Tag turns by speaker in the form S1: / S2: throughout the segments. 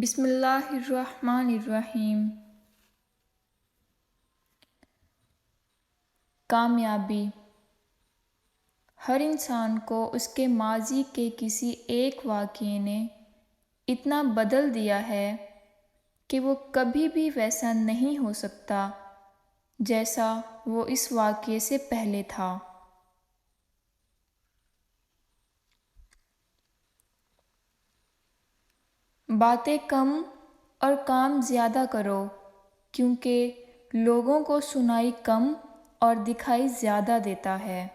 S1: بسم اللہ الرحمن الرحیم۔ کامیابی ہر انسان کو اس کے ماضی کے کسی ایک واقعے نے اتنا بدل دیا ہے کہ وہ کبھی بھی ویسا نہیں ہو سکتا جیسا وہ اس واقعے سے پہلے تھا۔ باتیں کم اور کام زیادہ کرو، کیونکہ لوگوں کو سنائی کم اور دکھائی زیادہ دیتا ہے۔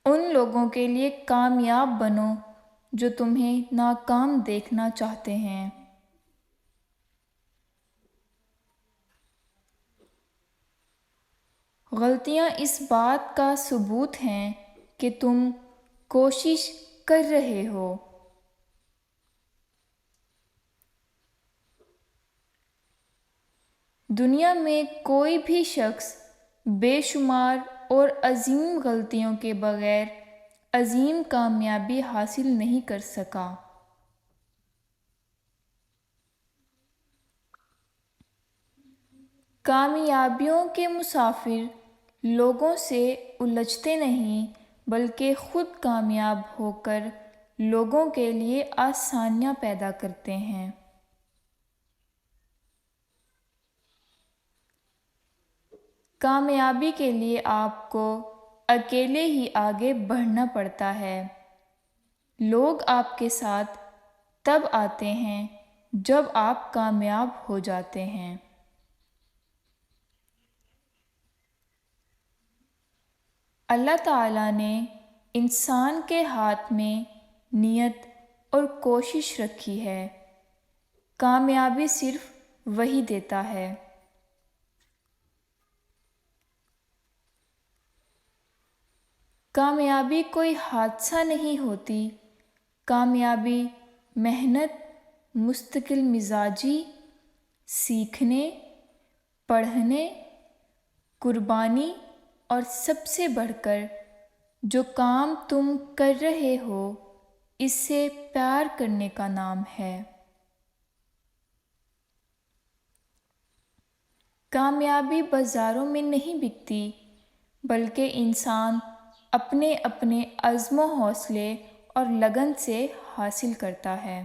S1: ان لوگوں کے لیے کامیاب بنو جو تمہیں ناکام دیکھنا چاہتے ہیں۔ غلطیاں اس بات کا ثبوت ہیں کہ تم کوشش کر رہے ہو۔ دنیا میں کوئی بھی شخص بے شمار اور عظیم غلطیوں کے بغیر عظیم کامیابی حاصل نہیں کر سکا۔ کامیابیوں کے مسافر لوگوں سے الجھتے نہیں بلکہ خود کامیاب ہو کر لوگوں کے لیے آسانیاں پیدا کرتے ہیں۔ کامیابی کے لیے آپ کو اکیلے ہی آگے بڑھنا پڑتا ہے۔ لوگ آپ کے ساتھ تب آتے ہیں جب آپ کامیاب ہو جاتے ہیں۔ اللہ تعالیٰ نے انسان کے ہاتھ میں نیت اور کوشش رکھی ہے۔ کامیابی صرف وہی دیتا ہے۔ کامیابی کوئی حادثہ نہیں ہوتی۔ کامیابی محنت، مستقل مزاجی، سیکھنے، پڑھنے، قربانی اور سب سے بڑھ کر جو کام تم کر رہے ہو اس سے پیار کرنے کا نام ہے۔ کامیابی بازاروں میں نہیں بکتی بلکہ انسان اپنے اپنے عزم و حوصلے اور لگن سے حاصل کرتا ہے۔